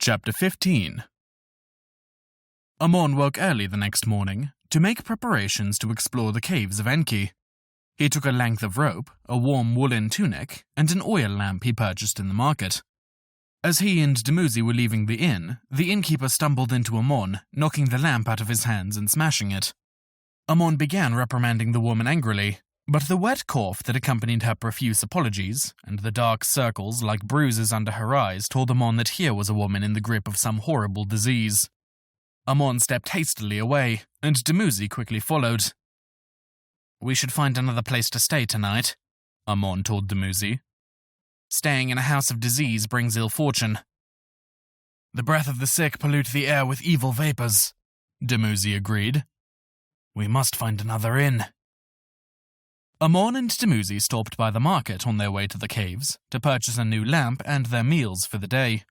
Chapter 15. Amon woke early the next morning to make preparations to explore the caves of Enki. He took a length of rope, a warm woolen tunic, and an oil lamp he purchased in the market. As he and Dumuzi were leaving the inn, the innkeeper stumbled into Amon, knocking the lamp out of his hands and smashing it. Amon began reprimanding the woman angrily, but the wet cough that accompanied her profuse apologies, and the dark circles like bruises under her eyes told Amon that here was a woman in the grip of some horrible disease. Amon stepped hastily away, and Dumuzi quickly followed. "We should find another place to stay tonight," Amon told Dumuzi. "Staying in a house of disease brings ill fortune." "The breath of the sick pollute the air with evil vapors," Dumuzi agreed. "We must find another inn." Amon and Dumuzi stopped by the market on their way to the caves to purchase a new lamp and their meals for the day.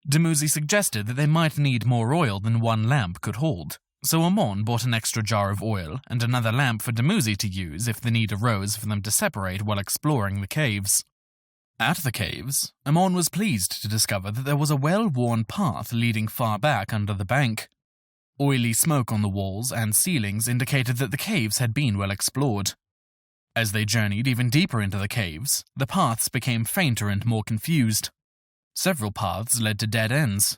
Dumuzi suggested that they might need more oil than one lamp could hold, so Amon bought an extra jar of oil and another lamp for Dumuzi to use if the need arose for them to separate while exploring the caves. At the caves, Amon was pleased to discover that there was a well-worn path leading far back under the bank. Oily smoke on the walls and ceilings indicated that the caves had been well explored. As they journeyed even deeper into the caves, the paths became fainter and more confused. Several paths led to dead ends.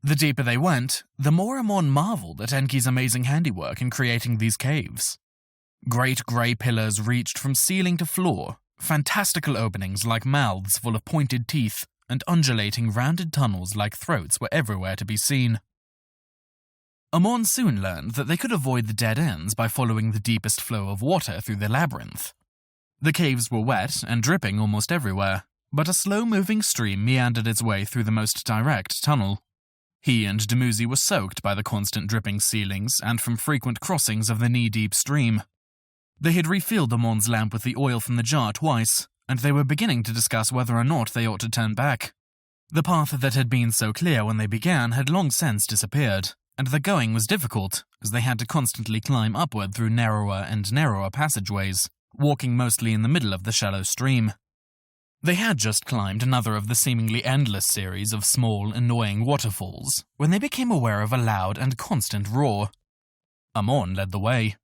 The deeper they went, the more Amon marveled at Enki's amazing handiwork in creating these caves. Great grey pillars reached from ceiling to floor, fantastical openings like mouths full of pointed teeth, and undulating rounded tunnels like throats were everywhere to be seen. Amon soon learned that they could avoid the dead ends by following the deepest flow of water through the labyrinth. The caves were wet and dripping almost everywhere, but a slow-moving stream meandered its way through the most direct tunnel. He and Dumuzi were soaked by the constant dripping ceilings and from frequent crossings of the knee-deep stream. They had refilled Amon's lamp with the oil from the jar twice, and they were beginning to discuss whether or not they ought to turn back. The path that had been so clear when they began had long since disappeared, and the going was difficult, as they had to constantly climb upward through narrower and narrower passageways, walking mostly in the middle of the shallow stream. They had just climbed another of the seemingly endless series of small, annoying waterfalls when they became aware of a loud and constant roar. Amon led the way.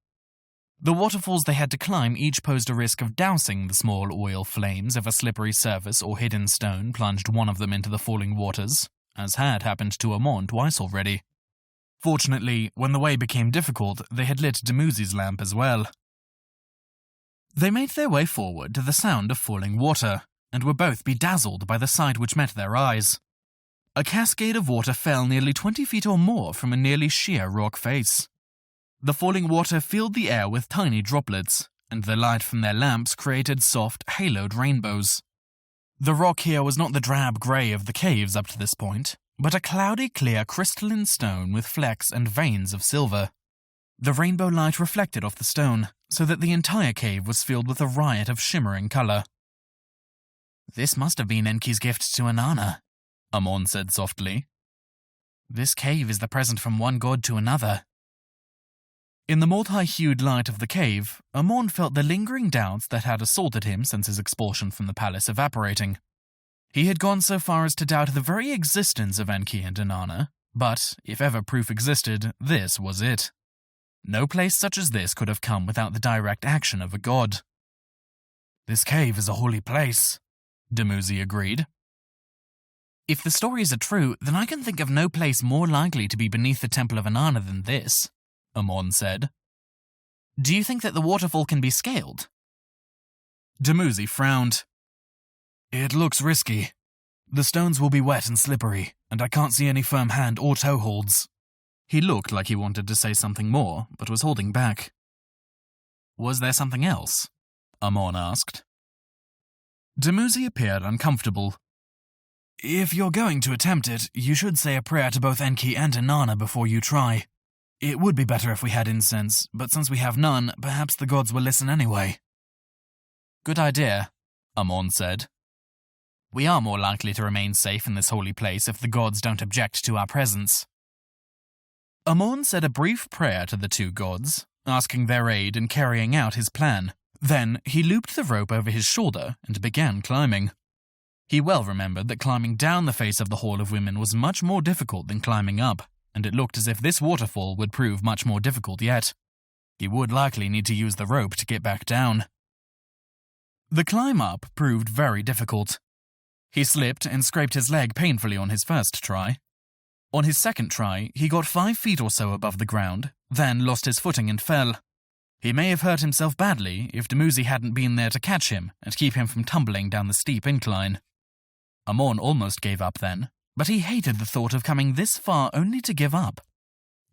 The waterfalls they had to climb each posed a risk of dousing the small oil flames if a slippery surface or hidden stone plunged one of them into the falling waters, as had happened to Amon twice already. Fortunately, when the way became difficult, they had lit Dumuzi's lamp as well. They made their way forward to the sound of falling water, and were both bedazzled by the sight which met their eyes. A cascade of water fell nearly 20 feet or more from a nearly sheer rock face. The falling water filled the air with tiny droplets, and the light from their lamps created soft, haloed rainbows. The rock here was not the drab grey of the caves up to this point, but a cloudy, clear, crystalline stone with flecks and veins of silver. The rainbow light reflected off the stone, so that the entire cave was filled with a riot of shimmering colour. "This must have been Enki's gift to Inanna," Amon said softly. "This cave is the present from one god to another." In the multi-hued light of the cave, Amon felt the lingering doubts that had assaulted him since his expulsion from the palace evaporating. He had gone so far as to doubt the very existence of Enki and Inanna, but if ever proof existed, this was it. No place such as this could have come without the direct action of a god. "This cave is a holy place," Dumuzi agreed. "If the stories are true, then I can think of no place more likely to be beneath the temple of Inanna than this," Amon said. "Do you think that the waterfall can be scaled?" Dumuzi frowned. "It looks risky. The stones will be wet and slippery, and I can't see any firm hand or toe holds." He looked like he wanted to say something more, but was holding back. "Was there something else?" Amon asked. Dumuzi appeared uncomfortable. "If you're going to attempt it, you should say a prayer to both Enki and Inanna before you try. It would be better if we had incense, but since we have none, perhaps the gods will listen anyway." "Good idea," Amon said. "We are more likely to remain safe in this holy place if the gods don't object to our presence." Amon said a brief prayer to the two gods, asking their aid in carrying out his plan. Then he looped the rope over his shoulder and began climbing. He well remembered that climbing down the face of the Hall of Women was much more difficult than climbing up, and it looked as if this waterfall would prove much more difficult yet. He would likely need to use the rope to get back down. The climb up proved very difficult. He slipped and scraped his leg painfully on his first try. On his second try, he got 5 feet or so above the ground, then lost his footing and fell. He may have hurt himself badly if Dumuzi hadn't been there to catch him and keep him from tumbling down the steep incline. Amon almost gave up then, but he hated the thought of coming this far only to give up.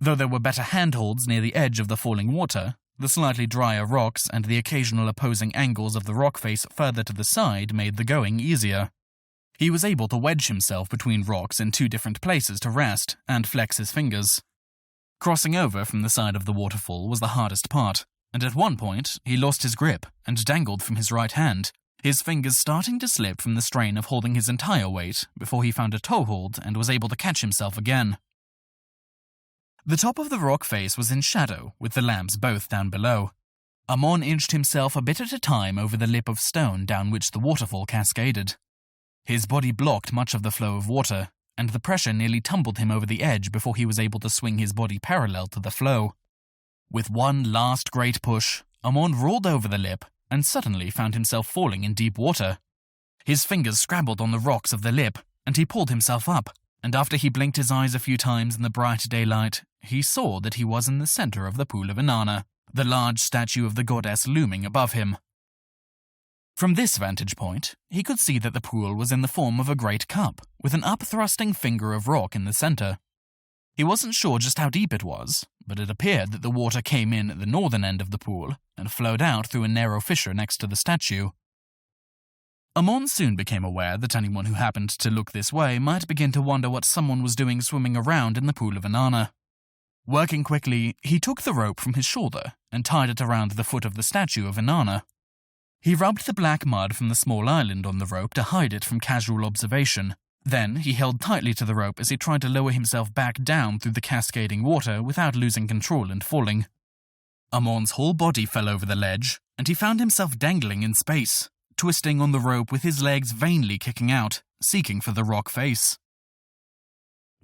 Though there were better handholds near the edge of the falling water, the slightly drier rocks and the occasional opposing angles of the rock face further to the side made the going easier. He was able to wedge himself between rocks in 2 different places to rest and flex his fingers. Crossing over from the side of the waterfall was the hardest part, and at one point he lost his grip and dangled from his right hand, his fingers starting to slip from the strain of holding his entire weight before he found a toehold and was able to catch himself again. The top of the rock face was in shadow, with the lamps both down below. Amon inched himself a bit at a time over the lip of stone down which the waterfall cascaded. His body blocked much of the flow of water, and the pressure nearly tumbled him over the edge before he was able to swing his body parallel to the flow. With one last great push, Amon rolled over the lip and suddenly found himself falling in deep water. His fingers scrabbled on the rocks of the lip, and he pulled himself up, and after he blinked his eyes a few times in the bright daylight, he saw that he was in the center of the pool of Inanna, the large statue of the goddess looming above him. From this vantage point, he could see that the pool was in the form of a great cup, with an up-thrusting finger of rock in the center. He wasn't sure just how deep it was, but it appeared that the water came in at the northern end of the pool and flowed out through a narrow fissure next to the statue. Amon soon became aware that anyone who happened to look this way might begin to wonder what someone was doing swimming around in the pool of Inanna. Working quickly, he took the rope from his shoulder and tied it around the foot of the statue of Inanna. He rubbed the black mud from the small island on the rope to hide it from casual observation. Then he held tightly to the rope as he tried to lower himself back down through the cascading water without losing control and falling. Amon's whole body fell over the ledge, and he found himself dangling in space, twisting on the rope with his legs vainly kicking out, seeking for the rock face.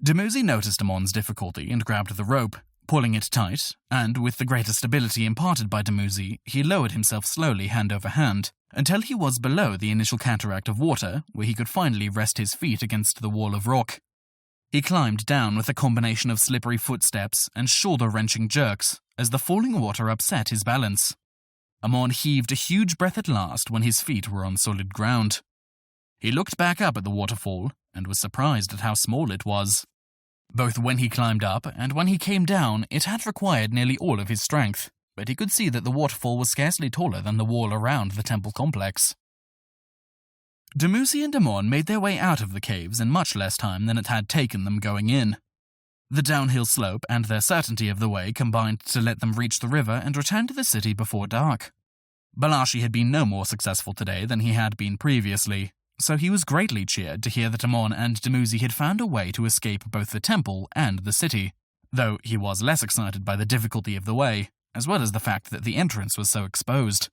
Dumuzi noticed Amon's difficulty and grabbed the rope, pulling it tight, and with the greater stability imparted by Dumuzi, he lowered himself slowly hand over hand, until he was below the initial cataract of water, where he could finally rest his feet against the wall of rock. He climbed down with a combination of slippery footsteps and shoulder-wrenching jerks, as the falling water upset his balance. Amon heaved a huge breath at last when his feet were on solid ground. He looked back up at the waterfall, and was surprised at how small it was. Both when he climbed up and when he came down, it had required nearly all of his strength, but he could see that the waterfall was scarcely taller than the wall around the temple complex. Dumuzi and Amon made their way out of the caves in much less time than it had taken them going in. The downhill slope and their certainty of the way combined to let them reach the river and return to the city before dark. Balashi had been no more successful today than he had been previously, so he was greatly cheered to hear that Amon and Dumuzi had found a way to escape both the temple and the city, though he was less excited by the difficulty of the way, as well as the fact that the entrance was so exposed.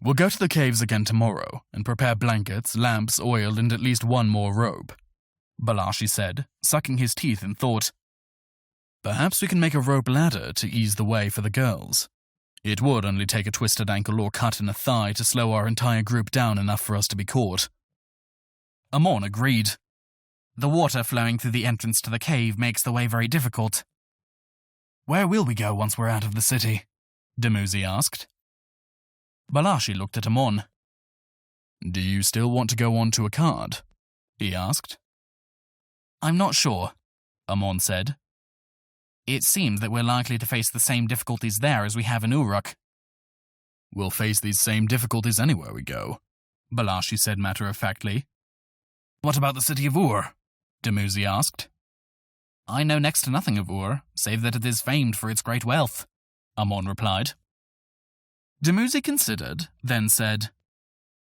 "We'll go to the caves again tomorrow, and prepare blankets, lamps, oil, and at least one more robe," Balashi said, sucking his teeth in thought. "Perhaps we can make a rope ladder to ease the way for the girls. It would only take a twisted ankle or cut in a thigh to slow our entire group down enough for us to be caught." Amon agreed. "The water flowing through the entrance to the cave makes the way very difficult." "Where will we go once we're out of the city?" Dumuzi asked. Balashi looked at Amon. "Do you still want to go on to Akkad?" he asked. "I'm not sure," Amon said. "It seems that we're likely to face the same difficulties there as we have in Uruk." "We'll face these same difficulties anywhere we go," Balashi said matter-of-factly. "What about the city of Ur?" Dumuzi asked. "I know next to nothing of Ur, save that it is famed for its great wealth," Amon replied. Dumuzi considered, then said,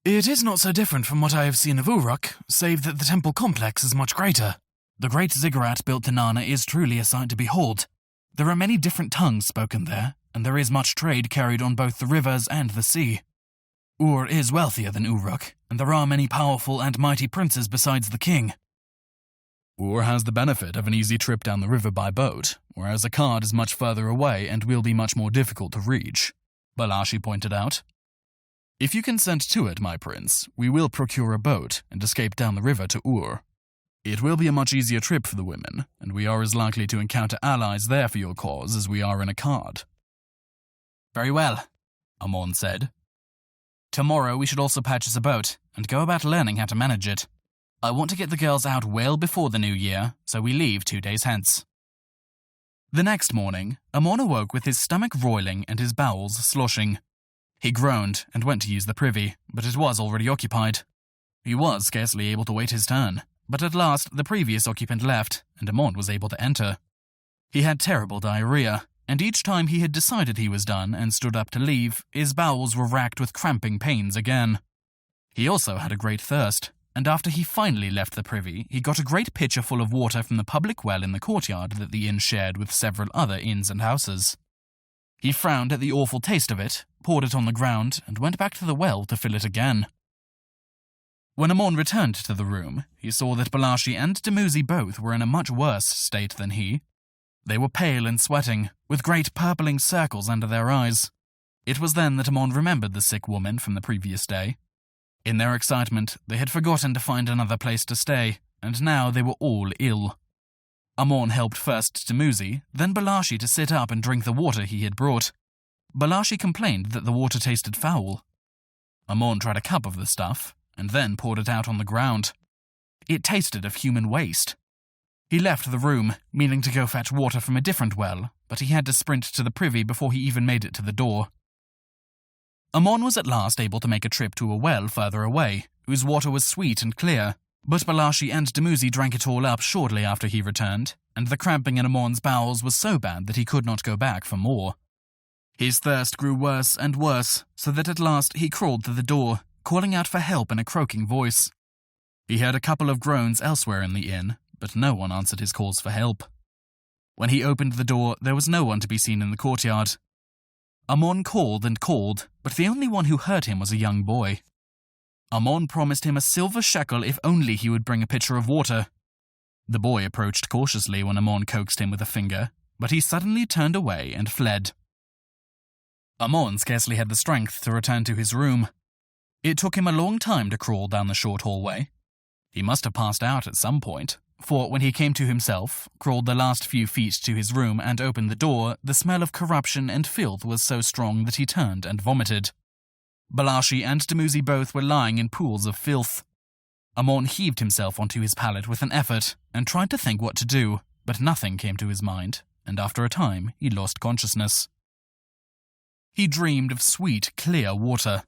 "It is not so different from what I have seen of Uruk, save that the temple complex is much greater. The great ziggurat built in Inanna is truly a sight to behold. There are many different tongues spoken there, and there is much trade carried on both the rivers and the sea." Ur is wealthier than Uruk, and there are many powerful and mighty princes besides the king. Ur has the benefit of an easy trip down the river by boat, whereas Akkad is much further away and will be much more difficult to reach, Balashi pointed out. If you consent to it, my prince, we will procure a boat and escape down the river to Ur. It will be a much easier trip for the women, and we are as likely to encounter allies there for your cause as we are in Akkad. Very well, Amon said. Tomorrow we should also purchase a boat and go about learning how to manage it. I want to get the girls out well before the new year, so we leave 2 days hence. The next morning, Amon awoke with his stomach roiling and his bowels sloshing. He groaned and went to use the privy, but it was already occupied. He was scarcely able to wait his turn, but at last the previous occupant left, and Amon was able to enter. He had terrible diarrhea, and each time he had decided he was done and stood up to leave, his bowels were racked with cramping pains again. He also had a great thirst, and after he finally left the privy, he got a great pitcher full of water from the public well in the courtyard that the inn shared with several other inns and houses. He frowned at the awful taste of it, poured it on the ground, and went back to the well to fill it again. When Amon returned to the room, he saw that Balashi and Dumuzi both were in a much worse state than he. They were pale and sweating, with great purpling circles under their eyes. It was then that Amon remembered the sick woman from the previous day. In their excitement, they had forgotten to find another place to stay, and now they were all ill. Amon helped first Dumuzi, then Balashi to sit up and drink the water he had brought. Balashi complained that the water tasted foul. Amon tried a cup of the stuff, and then poured it out on the ground. It tasted of human waste. He left the room, meaning to go fetch water from a different well, but he had to sprint to the privy before he even made it to the door. Amon was at last able to make a trip to a well further away, whose water was sweet and clear, but Balashi and Dumuzi drank it all up shortly after he returned, and the cramping in Amon's bowels was so bad that he could not go back for more. His thirst grew worse and worse, so that at last he crawled to the door, calling out for help in a croaking voice. He heard a couple of groans elsewhere in the inn, but no one answered his calls for help. When he opened the door, there was no one to be seen in the courtyard. Amon called and called, but the only one who heard him was a young boy. Amon promised him a silver shekel if only he would bring a pitcher of water. The boy approached cautiously when Amon coaxed him with a finger, but he suddenly turned away and fled. Amon scarcely had the strength to return to his room. It took him a long time to crawl down the short hallway. He must have passed out at some point, for when he came to himself, crawled the last few feet to his room and opened the door, the smell of corruption and filth was so strong that he turned and vomited. Balashi and Dumuzi both were lying in pools of filth. Amon heaved himself onto his pallet with an effort and tried to think what to do, but nothing came to his mind, and after a time he lost consciousness. He dreamed of sweet, clear water.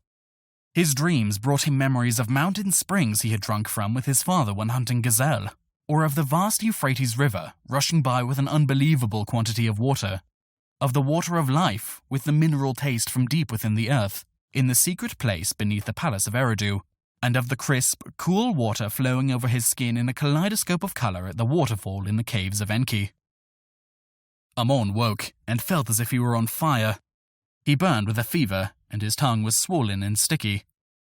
His dreams brought him memories of mountain springs he had drunk from with his father when hunting gazelle, or of the vast Euphrates River rushing by with an unbelievable quantity of water, of the water of life with the mineral taste from deep within the earth, in the secret place beneath the palace of Eridu, and of the crisp, cool water flowing over his skin in a kaleidoscope of color at the waterfall in the caves of Enki. Amon woke and felt as if he were on fire. He burned with a fever, and his tongue was swollen and sticky.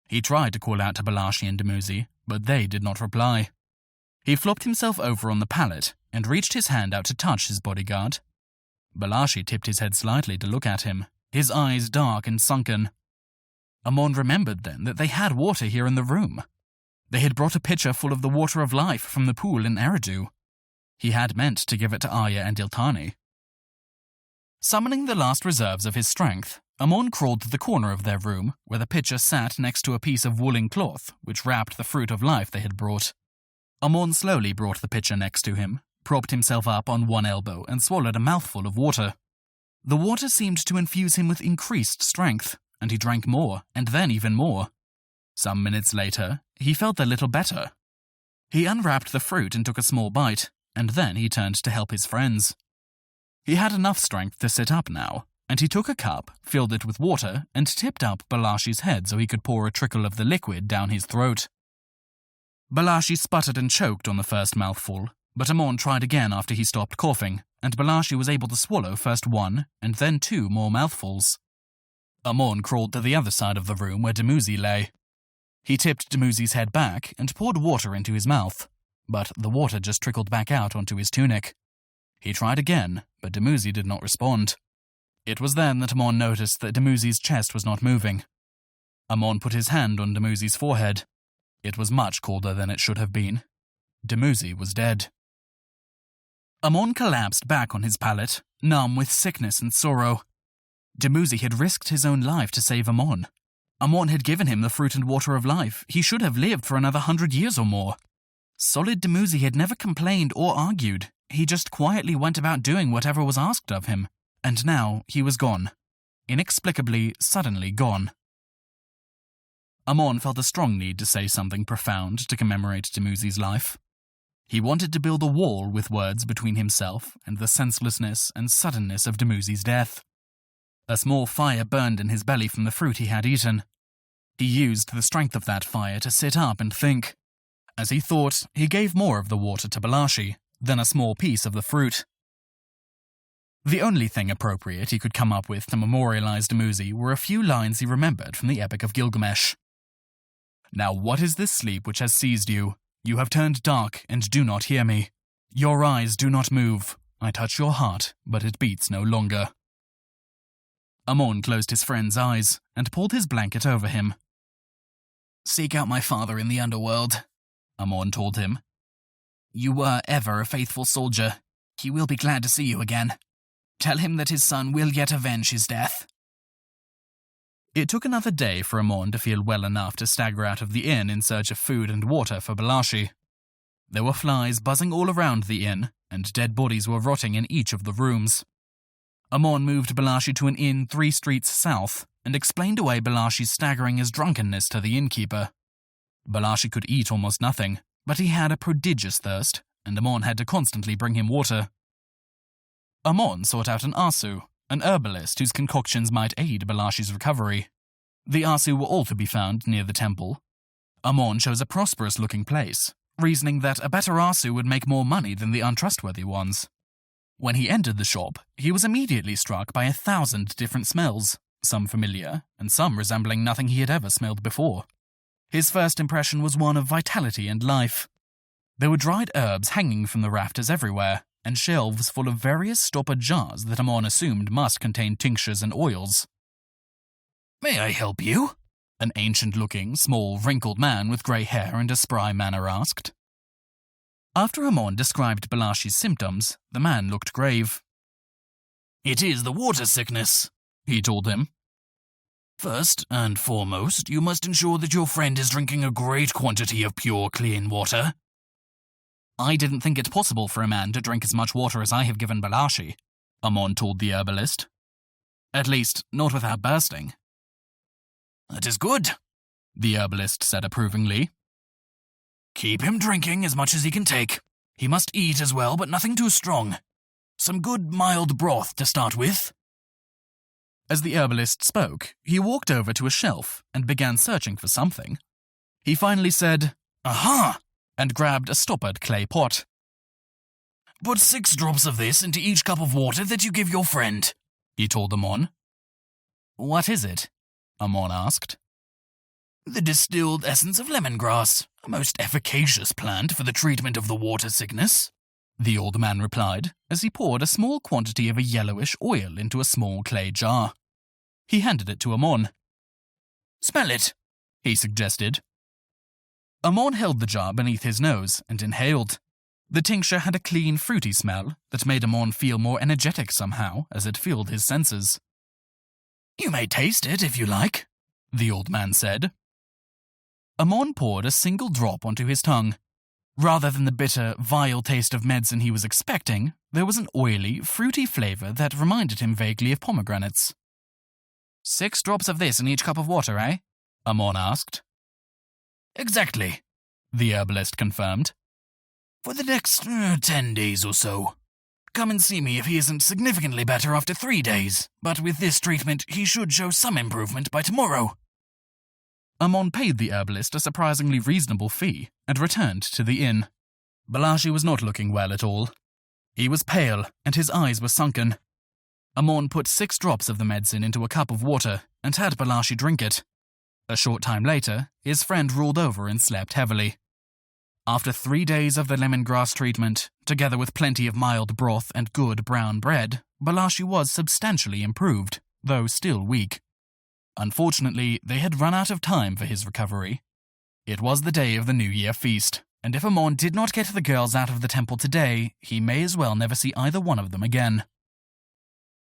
He tried to call out to Balashi and Dumuzi, but they did not reply. He flopped himself over on the pallet and reached his hand out to touch his bodyguard. Balashi tipped his head slightly to look at him, his eyes dark and sunken. Amon remembered then that they had water here in the room. They had brought a pitcher full of the water of life from the pool in Eridu. He had meant to give it to Arya and Iltani. Summoning the last reserves of his strength, Amon crawled to the corner of their room, where the pitcher sat next to a piece of woolen cloth which wrapped the fruit of life they had brought. Amon slowly brought the pitcher next to him, propped himself up on one elbow and swallowed a mouthful of water. The water seemed to infuse him with increased strength, and he drank more, and then even more. Some minutes later, he felt a little better. He unwrapped the fruit and took a small bite, and then he turned to help his friends. He had enough strength to sit up now, and he took a cup, filled it with water, and tipped up Balashi's head so he could pour a trickle of the liquid down his throat. Balashi sputtered and choked on the first mouthful, but Amon tried again after he stopped coughing, and Balashi was able to swallow first one and then 2 more mouthfuls. Amon crawled to the other side of the room where Dumuzi lay. He tipped Dumuzi's head back and poured water into his mouth, but the water just trickled back out onto his tunic. He tried again, but Dumuzi did not respond. It was then that Amon noticed that Dumuzi's chest was not moving. Amon put his hand on Dumuzi's forehead. It was much colder than it should have been. Dumuzi was dead. Amon collapsed back on his pallet, numb with sickness and sorrow. Dumuzi had risked his own life to save Amon. Amon had given him the fruit and water of life. He should have lived for another 100 years or more. Solid Dumuzi had never complained or argued. He just quietly went about doing whatever was asked of him. And now he was gone. Inexplicably, suddenly gone. Amon felt a strong need to say something profound to commemorate Dumuzi's life. He wanted to build a wall with words between himself and the senselessness and suddenness of Dumuzi's death. A small fire burned in his belly from the fruit he had eaten. He used the strength of that fire to sit up and think. As he thought, he gave more of the water to Balashi, then a small piece of the fruit. The only thing appropriate he could come up with to memorialize Dumuzi were a few lines he remembered from the Epic of Gilgamesh. "Now what is this sleep which has seized you? You have turned dark and do not hear me. Your eyes do not move. I touch your heart, but it beats no longer." Amon closed his friend's eyes and pulled his blanket over him. "Seek out my father in the underworld," Amon told him. "You were ever a faithful soldier. He will be glad to see you again. Tell him that his son will yet avenge his death." It took another day for Amon to feel well enough to stagger out of the inn in search of food and water for Balashi. There were flies buzzing all around the inn, and dead bodies were rotting in each of the rooms. Amon moved Balashi to an inn 3 streets south and explained away Balashi's staggering as drunkenness to the innkeeper. Balashi could eat almost nothing, but he had a prodigious thirst, and Amon had to constantly bring him water. Amon sought out an Asu, an herbalist whose concoctions might aid Balashi's recovery. The Asu were all to be found near the temple. Amon chose a prosperous-looking place, reasoning that a better Asu would make more money than the untrustworthy ones. When he entered the shop, he was immediately struck by 1,000 different smells, some familiar, and some resembling nothing he had ever smelled before. His first impression was one of vitality and life. There were dried herbs hanging from the rafters everywhere, and shelves full of various stoppered jars that Amon assumed must contain tinctures and oils. "May I help you?" an ancient-looking, small, wrinkled man with grey hair and a spry manner asked. After Amon described Balashi's symptoms, the man looked grave. "It is the water sickness," he told him. "First and foremost, you must ensure that your friend is drinking a great quantity of pure, clean water." "I didn't think it possible for a man to drink as much water as I have given Balashi," Amon told the herbalist. "At least, not without bursting." "That is good," the herbalist said approvingly. "Keep him drinking as much as he can take. He must eat as well, but nothing too strong. Some good mild broth to start with." As the herbalist spoke, he walked over to a shelf and began searching for something. He finally said, "Aha!" and grabbed a stoppered clay pot. "Put 6 drops of this into each cup of water that you give your friend," he told Amon. "What is it?" Amon asked. "The distilled essence of lemongrass, a most efficacious plant for the treatment of the water sickness," the old man replied, as he poured a small quantity of a yellowish oil into a small clay jar. He handed it to Amon. "Smell it," he suggested. Amon held the jar beneath his nose and inhaled. The tincture had a clean, fruity smell that made Amon feel more energetic somehow as it filled his senses. "You may taste it if you like," the old man said. Amon poured a single drop onto his tongue. Rather than the bitter, vile taste of medicine he was expecting, there was an oily, fruity flavor that reminded him vaguely of pomegranates. 6 drops of this in each cup of water, eh? Amon asked. "Exactly," the herbalist confirmed. "For the next 10 days or so. Come and see me if he isn't significantly better after 3 days, but with this treatment he should show some improvement by tomorrow." Amon paid the herbalist a surprisingly reasonable fee and returned to the inn. Balashi was not looking well at all. He was pale and his eyes were sunken. Amon put 6 drops of the medicine into a cup of water and had Balashi drink it. A short time later, his friend rolled over and slept heavily. After 3 days of the lemongrass treatment, together with plenty of mild broth and good brown bread, Balashi was substantially improved, though still weak. Unfortunately, they had run out of time for his recovery. It was the day of the New Year feast, and if Amon did not get the girls out of the temple today, he may as well never see either one of them again.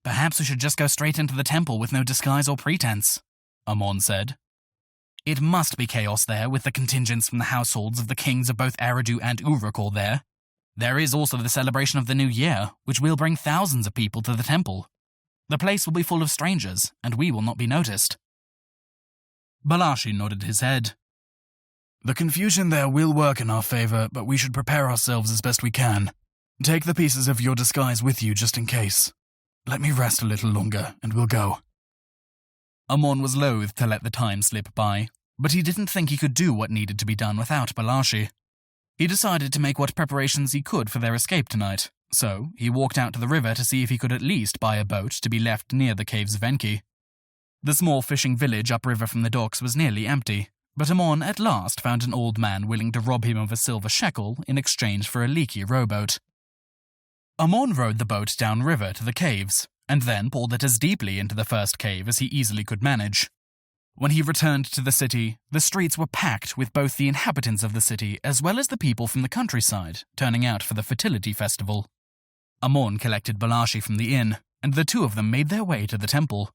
"Perhaps we should just go straight into the temple with no disguise or pretense," Amon said. "It must be chaos there, with the contingents from the households of the kings of both Eridu and Uruk all there. There is also the celebration of the New Year, which will bring thousands of people to the temple. The place will be full of strangers, and we will not be noticed." Balashi nodded his head. "The confusion there will work in our favor, but we should prepare ourselves as best we can. Take the pieces of your disguise with you just in case. Let me rest a little longer, and we'll go." Amon was loath to let the time slip by, but he didn't think he could do what needed to be done without Balashi. He decided to make what preparations he could for their escape tonight, so he walked out to the river to see if he could at least buy a boat to be left near the caves of Enki. The small fishing village upriver from the docks was nearly empty, but Amon at last found an old man willing to rob him of a silver shekel in exchange for a leaky rowboat. Amon rowed the boat downriver to the caves, and then pulled it as deeply into the first cave as he easily could manage. When he returned to the city, the streets were packed with both the inhabitants of the city as well as the people from the countryside turning out for the fertility festival. Amon collected Balashi from the inn, and the two of them made their way to the temple.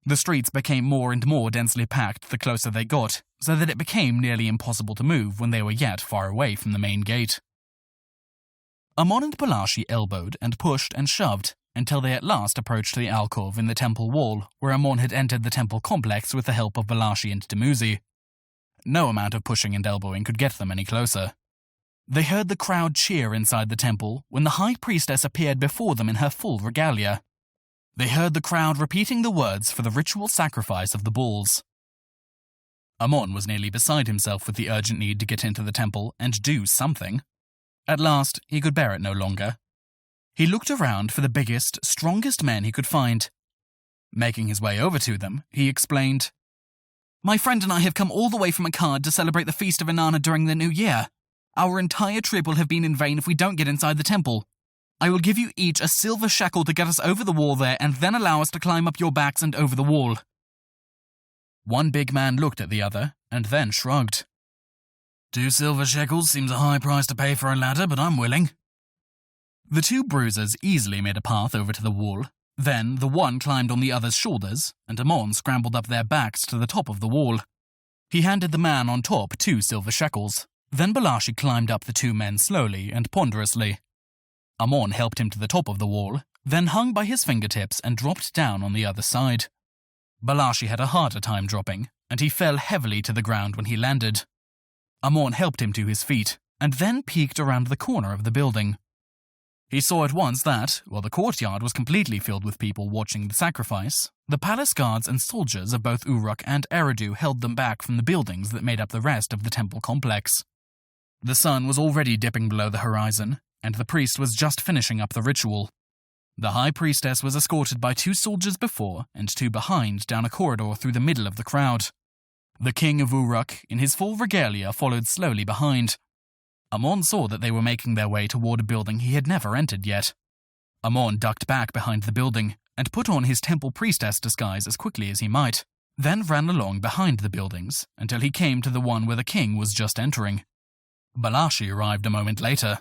The streets became more and more densely packed the closer they got, so that it became nearly impossible to move when they were yet far away from the main gate. Amon and Balashi elbowed and pushed and shoved until they at last approached the alcove in the temple wall where Amon had entered the temple complex with the help of Balashi and Dumuzi. No amount of pushing and elbowing could get them any closer. They heard the crowd cheer inside the temple when the high priestess appeared before them in her full regalia. They heard the crowd repeating the words for the ritual sacrifice of the bulls. Amon was nearly beside himself with the urgent need to get into the temple and do something. At last, he could bear it no longer. He looked around for the biggest, strongest men he could find. Making his way over to them, he explained, "My friend and I have come all the way from Akkad to celebrate the Feast of Inanna during the New Year. Our entire trip will have been in vain if we don't get inside the temple. I will give you each a silver shekel to get us over the wall there and then allow us to climb up your backs and over the wall." One big man looked at the other and then shrugged. 2 silver shekels seems a high price to pay for a ladder, but I'm willing." The 2 bruisers easily made a path over to the wall. Then the one climbed on the other's shoulders, and Amon scrambled up their backs to the top of the wall. He handed the man on top 2 silver shekels. Then Balashi climbed up the 2 men slowly and ponderously. Amon helped him to the top of the wall, then hung by his fingertips and dropped down on the other side. Balashi had a harder time dropping, and he fell heavily to the ground when he landed. Amon helped him to his feet, and then peeked around the corner of the building. He saw at once that, while the courtyard was completely filled with people watching the sacrifice, the palace guards and soldiers of both Uruk and Eridu held them back from the buildings that made up the rest of the temple complex. The sun was already dipping below the horizon, and the priest was just finishing up the ritual. The high priestess was escorted by 2 soldiers before and 2 behind down a corridor through the middle of the crowd. The king of Uruk, in his full regalia, followed slowly behind. Amon saw that they were making their way toward a building he had never entered yet. Amon ducked back behind the building and put on his temple priestess disguise as quickly as he might, then ran along behind the buildings until he came to the one where the king was just entering. Balashi arrived a moment later.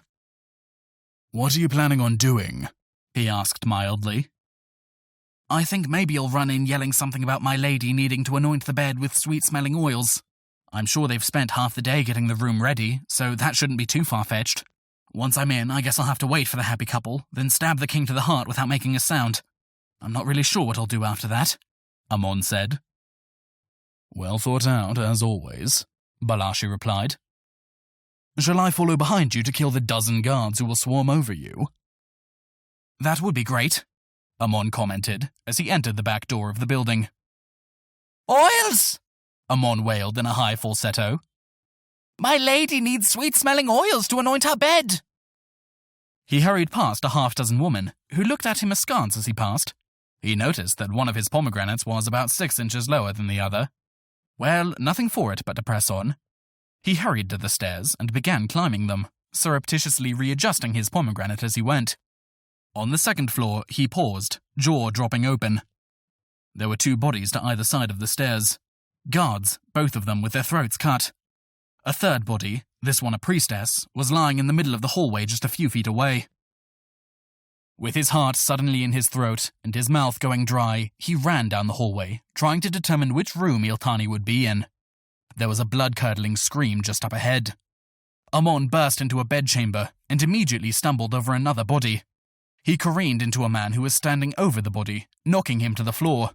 "What are you planning on doing?" he asked mildly. "I think maybe you'll run in yelling something about my lady needing to anoint the bed with sweet-smelling oils. I'm sure they've spent half the day getting the room ready, so that shouldn't be too far-fetched. Once I'm in, I guess I'll have to wait for the happy couple, then stab the king to the heart without making a sound. I'm not really sure what I'll do after that," Amon said. "Well thought out, as always," Balashi replied. "Shall I follow behind you to kill the dozen guards who will swarm over you?" "That would be great," Amon commented as he entered the back door of the building. "Oils!" Amon wailed in a high falsetto. "My lady needs sweet-smelling oils to anoint her bed." He hurried past a half-dozen women, who looked at him askance as he passed, He noticed that one of his pomegranates was about 6 inches lower than the other. Well, nothing for it but to press on. He hurried to the stairs and began climbing them, surreptitiously readjusting his pomegranate as he went. On the second floor, he paused, jaw dropping open. There were 2 bodies to either side of the stairs. Guards, both of them with their throats cut. A third body, this one a priestess, was lying in the middle of the hallway just a few feet away. With his heart suddenly in his throat and his mouth going dry, he ran down the hallway, trying to determine which room Iltani would be in. There was a blood-curdling scream just up ahead. Amon burst into a bedchamber and immediately stumbled over another body. He careened into a man who was standing over the body, knocking him to the floor.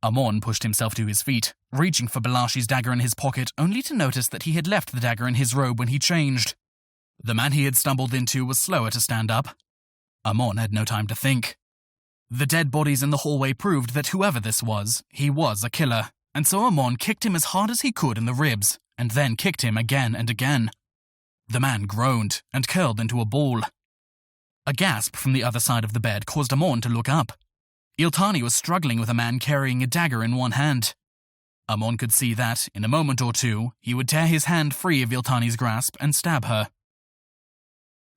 Amon pushed himself to his feet, reaching for Balashi's dagger in his pocket, only to notice that he had left the dagger in his robe when he changed. The man he had stumbled into was slower to stand up. Amon had no time to think. The dead bodies in the hallway proved that whoever this was, he was a killer, and so Amon kicked him as hard as he could in the ribs, and then kicked him again and again. The man groaned and curled into a ball. A gasp from the other side of the bed caused Amon to look up. Iltani was struggling with a man carrying a dagger in one hand. Amon could see that, in a moment or two, he would tear his hand free of Iltani's grasp and stab her.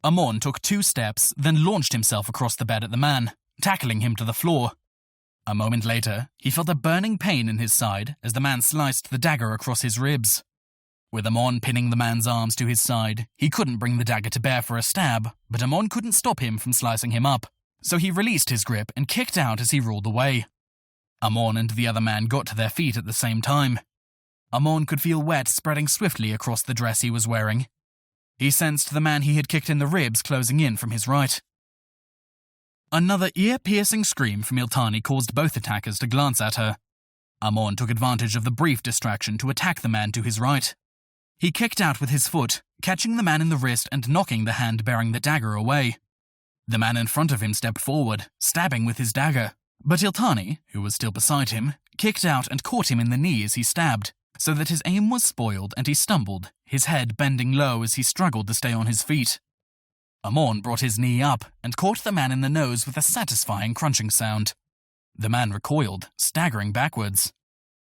Amon took 2 steps, then launched himself across the bed at the man, tackling him to the floor. A moment later, he felt a burning pain in his side as the man sliced the dagger across his ribs. With Amon pinning the man's arms to his side, he couldn't bring the dagger to bear for a stab, but Amon couldn't stop him from slicing him up, so he released his grip and kicked out as he rolled away. Amon and the other man got to their feet at the same time. Amon could feel wet spreading swiftly across the dress he was wearing. He sensed the man he had kicked in the ribs closing in from his right. Another ear-piercing scream from Iltani caused both attackers to glance at her. Amon took advantage of the brief distraction to attack the man to his right. He kicked out with his foot, catching the man in the wrist and knocking the hand bearing the dagger away. The man in front of him stepped forward, stabbing with his dagger, but Iltani, who was still beside him, kicked out and caught him in the knee as he stabbed, so that his aim was spoiled and he stumbled, his head bending low as he struggled to stay on his feet. Amon brought his knee up and caught the man in the nose with a satisfying crunching sound. The man recoiled, staggering backwards.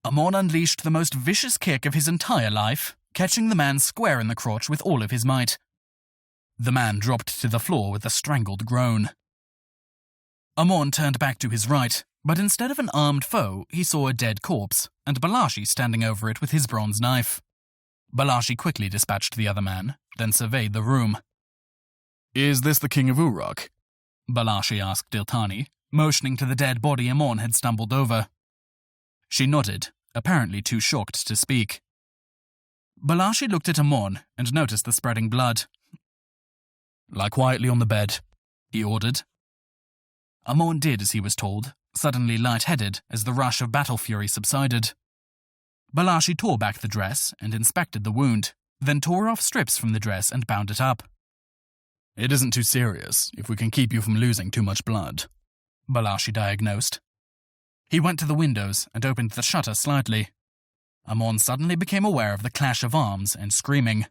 Amon unleashed the most vicious kick of his entire life, catching the man square in the crotch with all of his might. The man dropped to the floor with a strangled groan. Amon turned back to his right, but instead of an armed foe, he saw a dead corpse, and Balashi standing over it with his bronze knife. Balashi quickly dispatched the other man, then surveyed the room. "Is this the king of Uruk?" Balashi asked Iltani, motioning to the dead body Amon had stumbled over. She nodded, apparently too shocked to speak. Balashi looked at Amon and noticed the spreading blood. "Lie quietly on the bed," he ordered. Amon did as he was told, suddenly light-headed as the rush of battle fury subsided. Balashi tore back the dress and inspected the wound, then tore off strips from the dress and bound it up. "It isn't too serious, if we can keep you from losing too much blood," Balashi diagnosed. He went to the windows and opened the shutter slightly. Amon suddenly became aware of the clash of arms and screaming.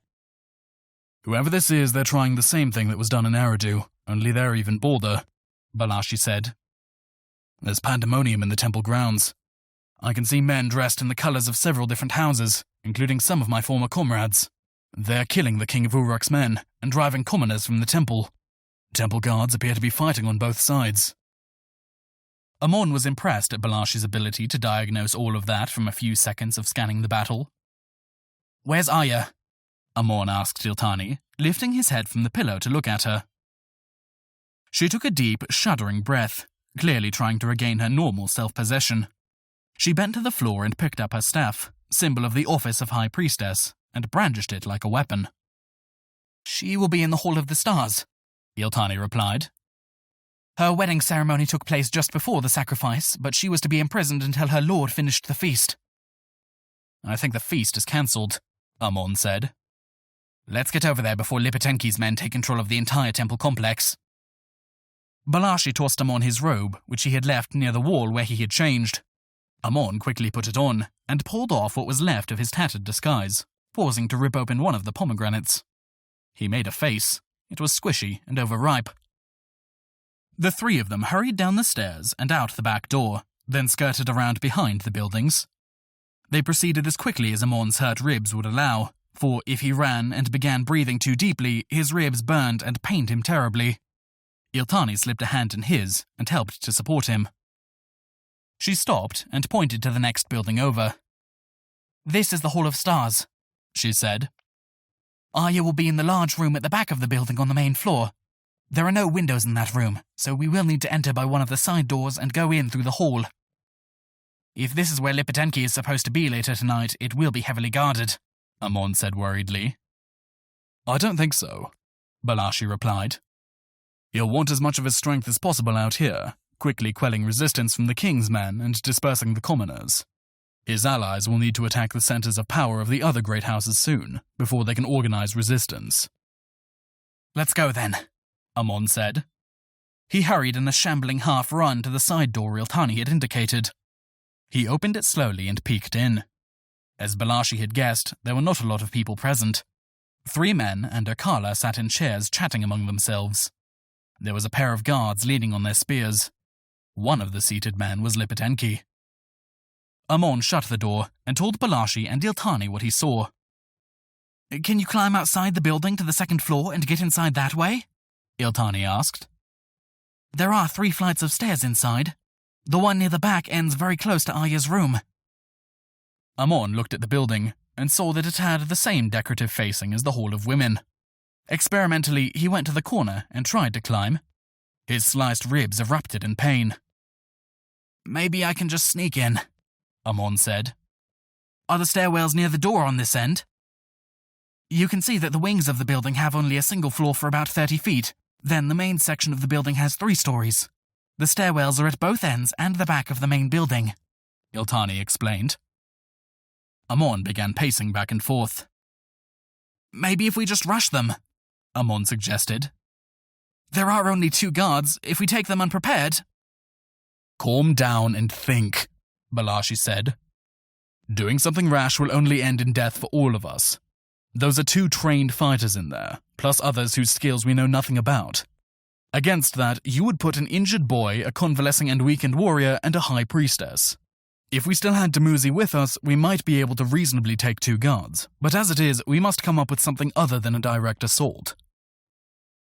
"Whoever this is, they're trying the same thing that was done in Eridu, only they're even bolder," Balashi said. "There's pandemonium in the temple grounds. I can see men dressed in the colors of several different houses, including some of my former comrades. They're killing the king of Uruk's men and driving commoners from the temple. Temple guards appear to be fighting on both sides." Amon was impressed at Balashi's ability to diagnose all of that from a few seconds of scanning the battle. "Where's Aya?" Amon asked Iltani, lifting his head from the pillow to look at her. She took a deep, shuddering breath, clearly trying to regain her normal self-possession. She bent to the floor and picked up her staff, symbol of the office of High Priestess, and brandished it like a weapon. "She will be in the Hall of the Stars," Iltani replied. "Her wedding ceremony took place just before the sacrifice, but she was to be imprisoned until her lord finished the feast." "I think the feast is cancelled," Amon said. "Let's get over there before Lipatenki's men take control of the entire temple complex." Balashi tossed Amon his robe, which he had left near the wall where he had changed. Amon quickly put it on, and pulled off what was left of his tattered disguise, pausing to rip open one of the pomegranates. He made a face. It was squishy and overripe. The three of them hurried down the stairs and out the back door, then skirted around behind the buildings. They proceeded as quickly as Amon's hurt ribs would allow, for if he ran and began breathing too deeply, his ribs burned and pained him terribly. Iltani slipped a hand in his and helped to support him. She stopped and pointed to the next building over. "This is the Hall of Stars," she said. "Arya will be in the large room at the back of the building on the main floor. There are no windows in that room, so we will need to enter by one of the side doors and go in through the hall. If this is where Lipitanki is supposed to be later tonight, it will be heavily guarded," Amon said worriedly. "I don't think so," Balashi replied. "He'll want as much of his strength as possible out here, quickly quelling resistance from the king's men and dispersing the commoners. His allies will need to attack the centers of power of the other great houses soon, before they can organize resistance." "Let's go then," Amon said. He hurried in a shambling half-run to the side door Iltani had indicated. He opened it slowly and peeked in. As Balashi had guessed, there were not a lot of people present. 3 men and Akala sat in chairs chatting among themselves. There was a pair of guards leaning on their spears. One of the seated men was Lipitanki. Amon shut the door and told Balashi and Iltani what he saw. "Can you climb outside the building to the second floor and get inside that way?" Iltani asked. "There are 3 flights of stairs inside. The one near the back ends very close to Arya's room." Amon looked at the building and saw that it had the same decorative facing as the Hall of Women. Experimentally, he went to the corner and tried to climb. His sliced ribs erupted in pain. "Maybe I can just sneak in," Amon said. "Are the stairwells near the door on this end?" "You can see that the wings of the building have only a single floor for about 30 feet. Then the main section of the building has 3 stories. The stairwells are at both ends and the back of the main building," Iltani explained. Amon began pacing back and forth. "Maybe if we just rush them," Amon suggested. "There are only 2 guards. If we take them unprepared—" "Calm down and think," Balashi said. "Doing something rash will only end in death for all of us. Those are 2 trained fighters in there, plus others whose skills we know nothing about. Against that, you would put an injured boy, a convalescing and weakened warrior, and a high priestess. If we still had Dumuzi with us, we might be able to reasonably take 2 guards, but as it is, we must come up with something other than a direct assault."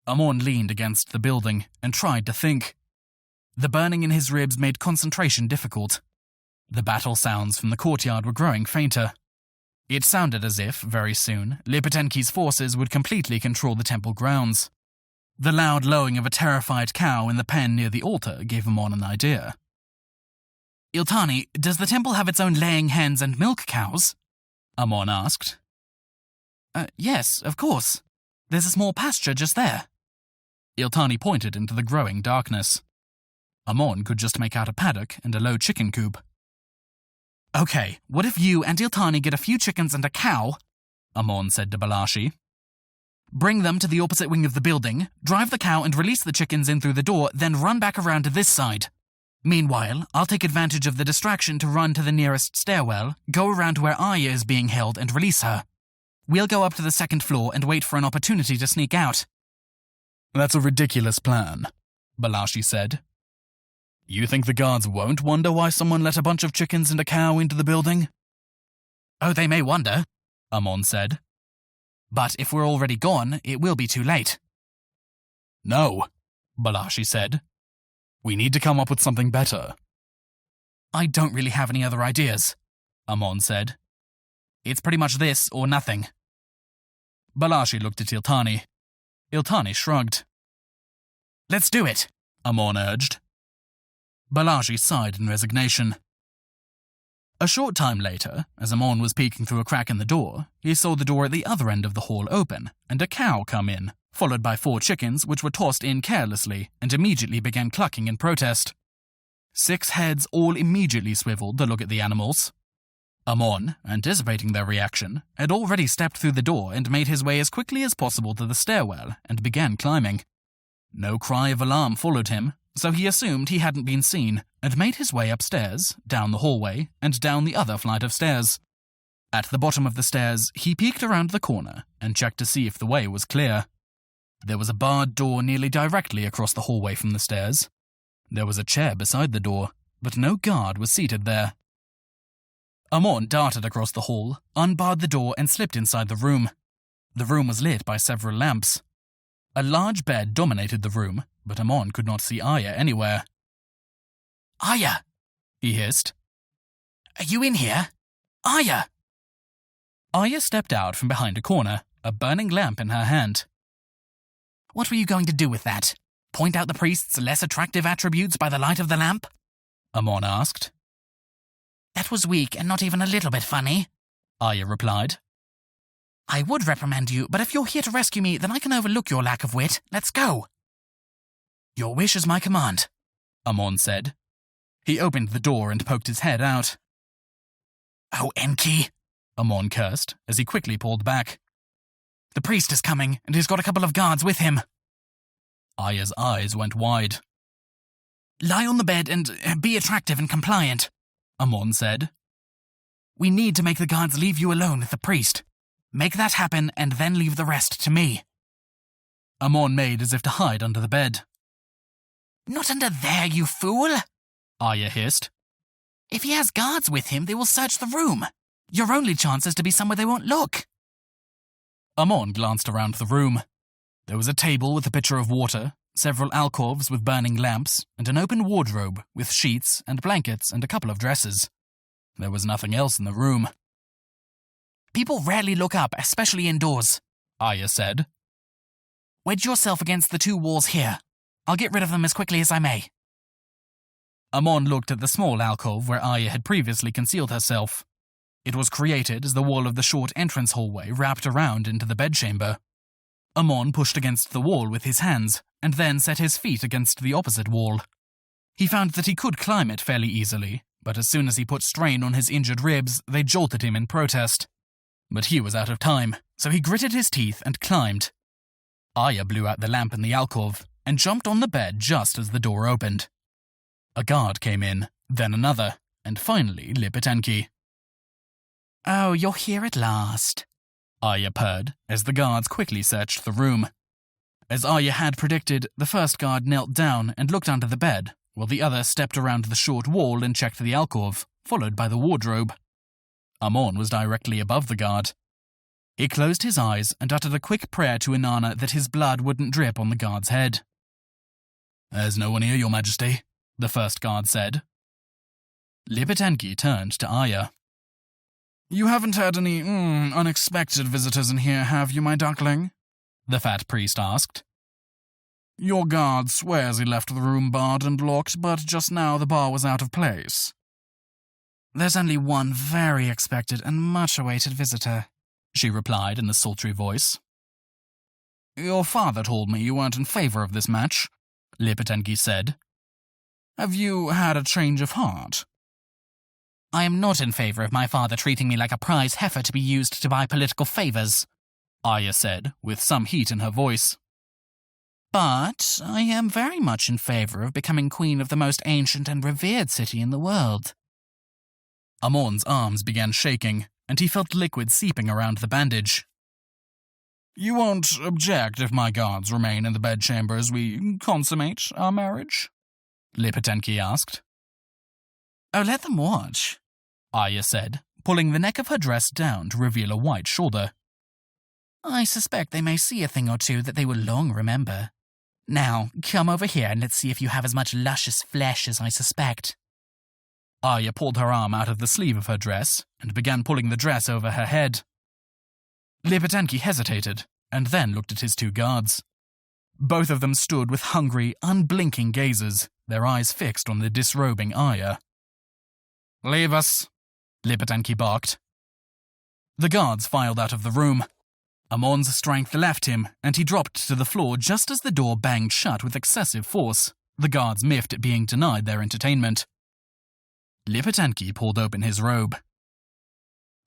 Amon leaned against the building and tried to think. The burning in his ribs made concentration difficult. The battle sounds from the courtyard were growing fainter. It sounded as if, very soon, Lipitanki's forces would completely control the temple grounds. The loud lowing of a terrified cow in the pen near the altar gave Amon an idea. "Iltani, does the temple have its own laying hens and milk cows?" Amon asked. Yes, of course. There's a small pasture just there." Iltani pointed into the growing darkness. Amon could just make out a paddock and a low chicken coop. "Okay, what if you and Iltani get a few chickens and a cow?" Amon said to Balashi. "Bring them to the opposite wing of the building, drive the cow and release the chickens in through the door, then run back around to this side. Meanwhile, I'll take advantage of the distraction to run to the nearest stairwell, go around to where Arya is being held and release her. We'll go up to the second floor and wait for an opportunity to sneak out." "That's a ridiculous plan," Balashi said. "You think the guards won't wonder why someone let a bunch of chickens and a cow into the building?" "Oh, they may wonder," Amon said. "But if we're already gone, it will be too late." "No," Balashi said. "We need to come up with something better." "I don't really have any other ideas," Amon said. "It's pretty much this or nothing." Balashi looked at Iltani. Iltani shrugged. "Let's do it," Amon urged. Balashi sighed in resignation. A short time later, as Amon was peeking through a crack in the door, he saw the door at the other end of the hall open and a cow come in, followed by 4 chickens which were tossed in carelessly and immediately began clucking in protest. 6 heads all immediately swiveled to look at the animals. Amon, anticipating their reaction, had already stepped through the door and made his way as quickly as possible to the stairwell and began climbing. No cry of alarm followed him, so he assumed he hadn't been seen and made his way upstairs, down the hallway, and down the other flight of stairs. At the bottom of the stairs, he peeked around the corner and checked to see if the way was clear. There was a barred door nearly directly across the hallway from the stairs. There was a chair beside the door, but no guard was seated there. Amon darted across the hall, unbarred the door and slipped inside the room. The room was lit by several lamps. A large bed dominated the room, but Amon could not see Aya anywhere. "Aya!" he hissed. "Are you in here? Aya!" Aya stepped out from behind a corner, a burning lamp in her hand. "What were you going to do with that? Point out the priest's less attractive attributes by the light of the lamp?" Amon asked. "That was weak and not even a little bit funny," Aya replied. "I would reprimand you, but if you're here to rescue me, then I can overlook your lack of wit. Let's go." "Your wish is my command," Amon said. He opened the door and poked his head out. "Oh, Enki," Amon cursed as he quickly pulled back. "The priest is coming, and he's got a couple of guards with him." Aya's eyes went wide. "Lie on the bed and be attractive and compliant," Amon said. "We need to make the guards leave you alone with the priest. Make that happen and then leave the rest to me." Amon made as if to hide under the bed. "Not under there, you fool," Aya hissed. "If he has guards with him, they will search the room. Your only chance is to be somewhere they won't look." Amon glanced around the room. There was a table with a pitcher of water, several alcoves with burning lamps, and an open wardrobe with sheets and blankets and a couple of dresses. There was nothing else in the room. "People rarely look up, especially indoors," Aya said. "Wedge yourself against the two walls here. I'll get rid of them as quickly as I may." Amon looked at the small alcove where Aya had previously concealed herself. It was created as the wall of the short entrance hallway wrapped around into the bedchamber. Amon pushed against the wall with his hands, and then set his feet against the opposite wall. He found that he could climb it fairly easily, but as soon as he put strain on his injured ribs, they jolted him in protest. But he was out of time, so he gritted his teeth and climbed. Aya blew out the lamp in the alcove and jumped on the bed just as the door opened. A guard came in, then another, and finally Lipitanki. "Oh, you're here at last," Aya purred as the guards quickly searched the room. As Aya had predicted, the first guard knelt down and looked under the bed, while the other stepped around the short wall and checked the alcove, followed by the wardrobe. Amon was directly above the guard. He closed his eyes and uttered a quick prayer to Inanna that his blood wouldn't drip on the guard's head. "There's no one here, Your Majesty," the first guard said. Lipitanki turned to Aya. "You haven't had any, unexpected visitors in here, have you, my duckling?" the fat priest asked. "Your guard swears he left the room barred and locked, but just now the bar was out of place." "There's only one very expected and much-awaited visitor," she replied in a sultry voice. "Your father told me you weren't in favor of this match," Lipitanki said. "Have you had a change of heart?" "I am not in favor of my father treating me like a prize heifer to be used to buy political favors," Aya said, with some heat in her voice. "But I am very much in favor of becoming queen of the most ancient and revered city in the world." Amon's arms began shaking, and he felt liquid seeping around the bandage. "You won't object if my guards remain in the bedchamber as we consummate our marriage?" Lipitanki asked. "Oh, let them watch," Aya said, pulling the neck of her dress down to reveal a white shoulder. "I suspect they may see a thing or two that they will long remember. Now, come over here and let's see if you have as much luscious flesh as I suspect." Aya pulled her arm out of the sleeve of her dress and began pulling the dress over her head. Lipitanki hesitated and then looked at his two guards. Both of them stood with hungry, unblinking gazes, their eyes fixed on the disrobing Aya. "Leave us," Lipitanki barked. The guards filed out of the room. Amon's strength left him, and he dropped to the floor just as the door banged shut with excessive force, the guards miffed at being denied their entertainment. Lipitanki pulled open his robe.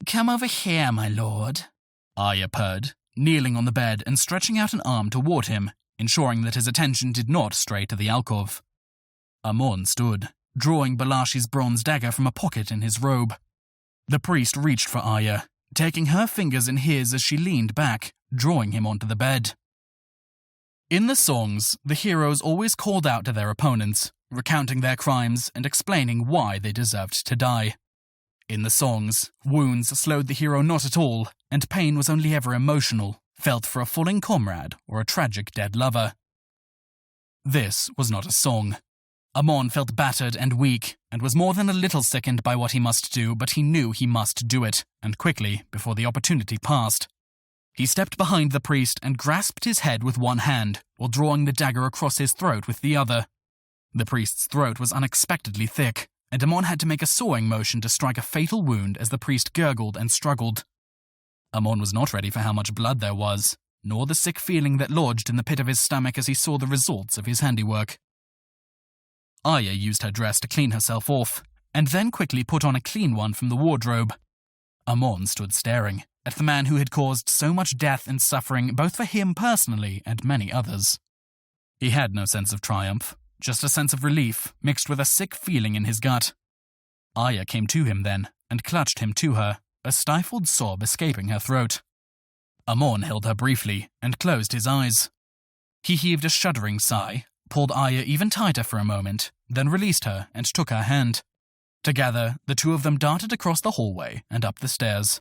"Come over here, my lord," Aya purred, kneeling on the bed and stretching out an arm toward him, ensuring that his attention did not stray to the alcove. Amon stood, drawing Balashi's bronze dagger from a pocket in his robe. The priest reached for Aya, taking her fingers in his as she leaned back, drawing him onto the bed. In the songs, the heroes always called out to their opponents, recounting their crimes and explaining why they deserved to die. In the songs, wounds slowed the hero not at all, and pain was only ever emotional, felt for a falling comrade or a tragic dead lover. This was not a song. Amon felt battered and weak, and was more than a little sickened by what he must do, but he knew he must do it, and quickly, before the opportunity passed. He stepped behind the priest and grasped his head with one hand, while drawing the dagger across his throat with the other. The priest's throat was unexpectedly thick, and Amon had to make a sawing motion to strike a fatal wound as the priest gurgled and struggled. Amon was not ready for how much blood there was, nor the sick feeling that lodged in the pit of his stomach as he saw the results of his handiwork. Aya used her dress to clean herself off, and then quickly put on a clean one from the wardrobe. Amon stood staring at the man who had caused so much death and suffering both for him personally and many others. He had no sense of triumph, just a sense of relief mixed with a sick feeling in his gut. Aya came to him then and clutched him to her, a stifled sob escaping her throat. Amon held her briefly and closed his eyes. He heaved a shuddering sigh, pulled Aya even tighter for a moment, then released her and took her hand. Together, the two of them darted across the hallway and up the stairs.